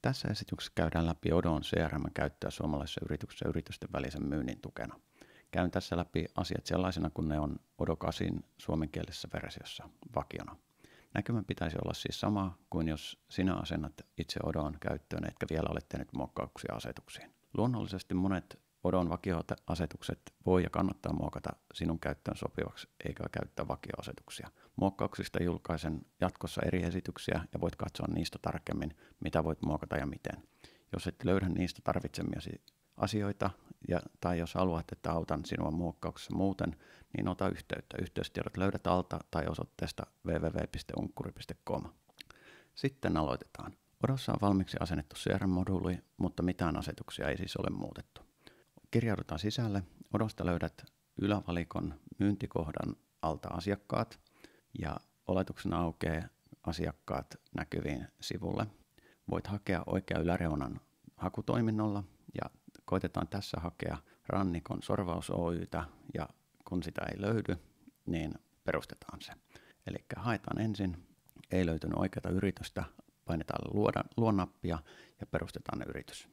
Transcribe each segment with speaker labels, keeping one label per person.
Speaker 1: Tässä esityksessä käydään läpi Odon CRM-käyttöä suomalaisessa yrityksessä yritysten välisen myynnin tukena. Käyn tässä läpi asiat sellaisena, kun ne on Odo 8 suomenkielisessä versiossa vakiona. Näkymän pitäisi olla siis sama kuin jos sinä asennat itse Odon käyttöön, etkä vielä ole tehnyt muokkauksia asetuksiin. Luonnollisesti monet Odon vakioasetukset voi ja kannattaa muokata sinun käyttöön sopivaksi, eikä käyttää vakioasetuksia. Muokkauksista julkaisen jatkossa eri esityksiä ja voit katsoa niistä tarkemmin, mitä voit muokata ja miten. Jos et löydä niistä tarvitsemiasi asioita tai jos haluat, että autan sinua muokkauksessa muuten, niin ota yhteyttä. Yhteystiedot löydät alta tai osoitteesta www.unkkuri.com. Sitten aloitetaan. Odossa on valmiiksi asennettu CRM-moduuli, mutta mitään asetuksia ei siis ole muutettu. Kirjaudutaan sisälle. Odosta löydät ylävalikon myyntikohdan alta asiakkaat ja oletuksena aukeaa asiakkaat näkyviin sivulle. Voit hakea oikean yläreunan hakutoiminnolla ja koitetaan tässä hakea Rannikon Sorvaus Oy:tä ja kun sitä ei löydy, niin perustetaan se. Eli haetaan ensin, ei löytynyt oikeaa yritystä, painetaan luo-nappia ja perustetaan yritys.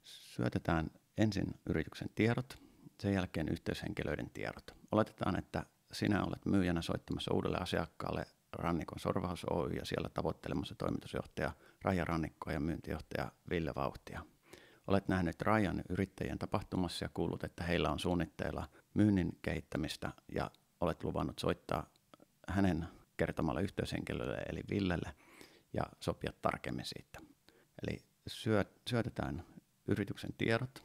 Speaker 1: Syötetään ensin yrityksen tiedot, sen jälkeen yhteyshenkilöiden tiedot. Oletetaan, että sinä olet myyjänä soittamassa uudelle asiakkaalle Rannikon Sorvaus Oy ja siellä tavoittelemassa toimitusjohtaja Raija Rannikkoa ja myyntijohtaja Ville Vauhtia. Olet nähnyt Raijan yrittäjien tapahtumassa ja kuullut, että heillä on suunnitteilla myynnin kehittämistä ja olet luvannut soittaa hänen kertomalle yhteyshenkilölle eli Villelle ja sopia tarkemmin siitä. Eli syötetään yrityksen tiedot,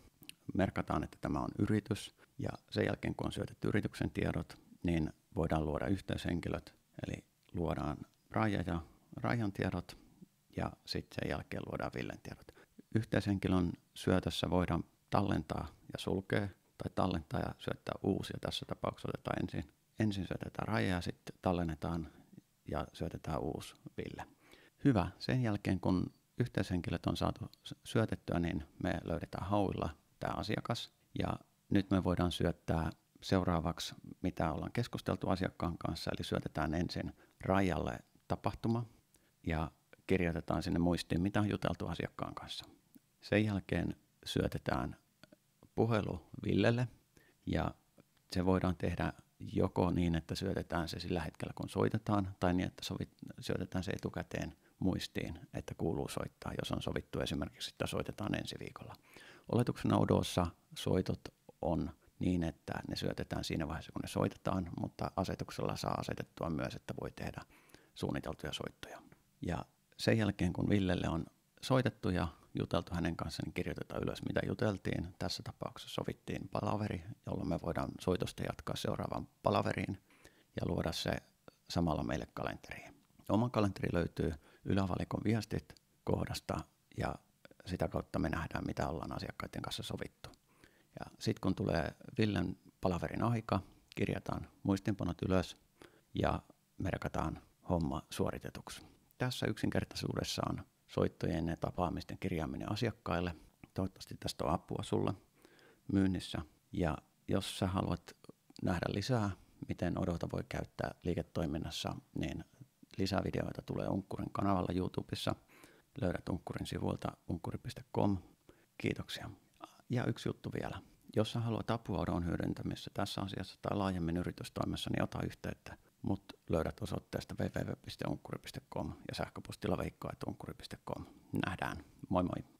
Speaker 1: merkataan, että tämä on yritys ja sen jälkeen kun on syötetty yrityksen tiedot, niin voidaan luoda yhteyshenkilöt, eli luodaan Raija ja Raijan tiedot ja sitten sen jälkeen luodaan Villen tiedot. Yhteyshenkilön syötössä voidaan tallentaa ja sulkea tai tallentaa ja syöttää uusi ja tässä tapauksessa otetaan ensin syötetään Raija ja sitten tallennetaan ja syötetään uusi Ville. Hyvä. Sen jälkeen kun yhteyshenkilöt on saatu syötettyä, niin me löydetään hauilla tämä asiakas ja nyt me voidaan syöttää seuraavaksi, mitä ollaan keskusteltu asiakkaan kanssa, eli syötetään ensin Raijalle tapahtuma ja kirjoitetaan sinne muistiin, mitä on juteltu asiakkaan kanssa. Sen jälkeen syötetään puhelu Villelle ja se voidaan tehdä joko niin, että syötetään se sillä hetkellä, kun soitetaan, tai niin, että syötetään se etukäteen muistiin, että kuuluu soittaa, jos on sovittu esimerkiksi, että soitetaan ensi viikolla. Oletuksena Odossa soitot on niin, että ne syötetään siinä vaiheessa, kun ne soitetaan, mutta asetuksella saa asetettua myös, että voi tehdä suunniteltuja soittoja. Ja sen jälkeen, kun Villelle on soitettu ja juteltu hänen kanssaan, niin kirjoitetaan ylös, mitä juteltiin. Tässä tapauksessa sovittiin palaveri, jolloin me voidaan soitosta jatkaa seuraavaan palaveriin ja luoda se samalla meille kalenteriin. Oma kalenteri löytyy ylävalikon viestit kohdasta ja sitä kautta me nähdään, mitä ollaan asiakkaiden kanssa sovittu. Ja sitten kun tulee Villen palaverin aika, kirjataan muistinpanot ylös ja merkataan homma suoritetuksi. Tässä yksinkertaisuudessaan soittojen ja tapaamisten kirjaaminen asiakkaille. Toivottavasti tästä on apua sulle myynnissä. Ja jos sä haluat nähdä lisää, miten Odota voi käyttää liiketoiminnassa, niin lisää videoita tulee Unkkurin kanavalla YouTubessa. Löydät Unkkurin sivuilta unkkuri.com. Kiitoksia. Ja yksi juttu vielä. Jos sä haluat apua Odon hyödyntämisessä tässä asiassa tai laajemmin yritystoimessa, niin ota yhteyttä. Mut löydät osoitteesta www.unkkuri.com ja sähköpostilla veikko@unkkuri.com. Nähdään. Moi moi!